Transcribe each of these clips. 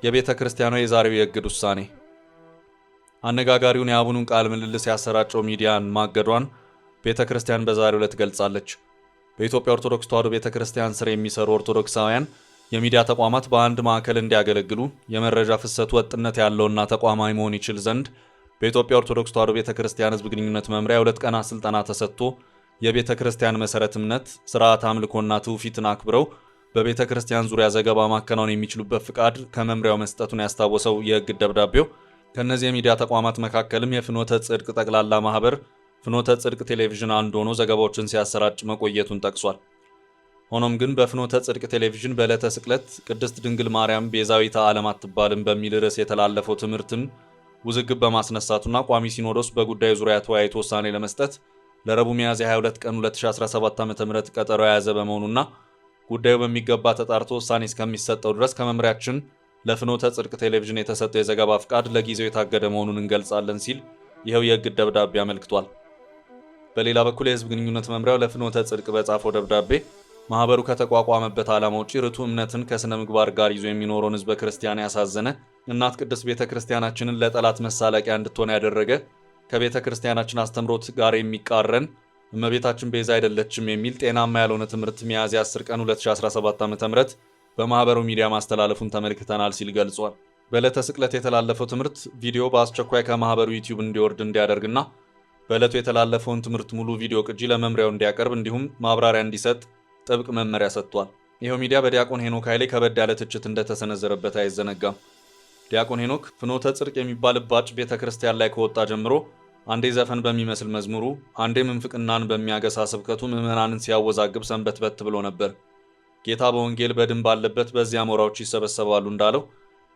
የቤተ ክርስቲያኗ የዛሬው የእግድ ውሳኔ አነጋጋሪውን የአቡኑን ቃል ምልልስ ያሰራጨው ሚዲያን ማገዷን ቤተ ክርስቲያን በዛሬው ዕለት ገልጻለች። በኢትዮጵያ ኦርቶዶክስ ተዋሕዶ ቤተ ክርስቲያን ስር የሚሰሩ ኦርቶዶክሳውያን የሚዲያ ተቋማት በአንድ ማዕከል እንዲያገለግሉ የመረጃ ፍሰቱ ወጥነት ያለውና ተቋማዊ መሆን ይችል ዘንድ በኢትዮጵያ ኦርቶዶክስ ተዋሕዶ ቤተ ክርስቲያን ሕዝብ ግንኙነት መምሪያ 2 ቀናት ስልጠና ተሰጥቶ የቤተ ክርስቲያን መሰረት እምነት፣ ስርዓት አምልኮና ትውፊትን አክብረው በቤተ ክርስቲያን ዙሪያ ዘገባ ማከናወን የሚችሉበት ፍቃድ ከመምሪያው መስጠቱን ያስታወሰው የእግድ ደብዳቤው ከነዚህ የሚዲያ ተቋማት መካከልም የፍኖተ ጽድቅ ጠቅላላ ማህበር፣ ፍኖተ ጽድቅ ቴሌቪዥን አንዱ ሆኖ ዘገባዎችን ሲያሰራጭ መቆየቱን ጠቅሷል። ሆኖም ግን በፍኖተ ጽድቅ ቴሌቪዥን በዕለተ ስቅለት ቅድስት ድንግል ማርያም ቤዛዊተ ዓለም አትባልም በሚል ርዕስ የተላለፈው ትምህርትን ውዝግብ በማስነሳቱና ቋሚ ሲኖዶስ በጉዳዩ ዙሪያ ተወያይቶ ውሳኔ ለመስጠት ለረቡዕ ሚያዝያ 22 ቀን 2017 ዓ.ም ቀጠሮ የያዘ በመሆኑና ጉዳዩ በሚገባ ተጣርቶ ውሳኔ እስከሚሰጠው ድረስ ከመምሪያችን ለፍኖተ ጽድቅ ቴሌቪዥን የተሰጠው የዘገባ ፍቃድ ለጊዜው የታገደ መሆኑን እንገልጻለን ሲል ይኸው የእግድ ደብዳቤ አመልክቷል። በሌላ በኩል የሕዝብ ግንኙነት መምሪያው ለፍኖተ ጽድቅ በጻፈው ደብዳቤ ማህበሩ ከተቋቋመበት ዓላማ ውጪ ርቱዕ እምነትን ከስነ ምግባር ጋር ይዞ የሚኖረውን ሕዝበ ክርስቲያን ያሳዘነ፣ እናት ቅድስት ቤተ ክርስቲያናችንን ለጠላት መሳለቂያ እንድትሆን ያደረገ፣ ከቤተ ክርስቲያናችን አስተምሮት ጋር የሚቃረን፣ እመቤታችን ቤዛ አይደለችም የሚል ጤናማ ያልሆነ ትምህርት ሚያዝያ 10 ቀን 2017 ዓ.ም በማህበሩ ሚዲያ ማስተላለፉን ተመልክተናል ሲል ገልጿል። በዕለተ ስቅለት የተላለፈው ትምህርት ቪዲዮ በአስቸኳይ ከማህበሩ ዩቲዩብ እንዲወርድ እንዲያደርግና በዕለቱ የተላለፈውን ትምህርት ሙሉ ቪዲዮ ቅጂ ለመምሪያው እንዲያቀርብ እንዲሁም ማብራሪያ እንዲሰጥ ጥብቅ መመሪያ ሰጥቷል። ይኸው ሚዲያ በዲያቆን ሄኖክ ኃይሌ ከበድ ያለ ትችት እንደተሰነዘረበት አይዘነጋም። ዲያቆን ሄኖክ ፍኖተ ጽድቅ የሚባል ባጭ ቤተ ክርስቲያን ላይ ከወጣ ጀምሮ አንዴ ዘፈን በሚመስል መዝሙሩ፣ አንዴ ምንፍቅናን በሚያገሳ ስብከቱ ምዕመናንን ሲያወዛግብ ሰንበትበት ብሎ ነበር። ጌታ በወንጌል በድን ባለበት በዚያ አሞራዎች ይሰበሰባሉ እንዳለው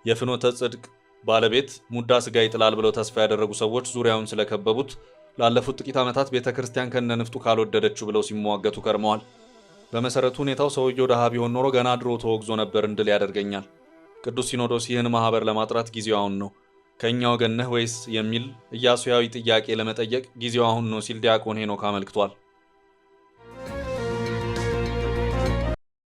የፍኖተ ጽድቅ ባለቤት ሙዳ ስጋ ይጥላል ብለው ተስፋ ያደረጉ ሰዎች ዙሪያውን ስለከበቡት ላለፉት ጥቂት ዓመታት ቤተ ክርስቲያን ከነንፍጡ ካልወደደችው ብለው ሲሟገቱ ከርመዋል። በመሰረቱ ሁኔታው ሰውየው ደሃ ቢሆን ኖሮ ገና ድሮ ተወግዞ ነበር እንድል ያደርገኛል። ቅዱስ ሲኖዶስ ይህን ማህበር ለማጥራት ጊዜው አሁን ነው፣ ከእኛ ወገን ነህ ወይስ የሚል ኢያሱያዊ ጥያቄ ለመጠየቅ ጊዜው አሁን ነው ሲል ዲያቆን ሄኖክ አመልክቷል።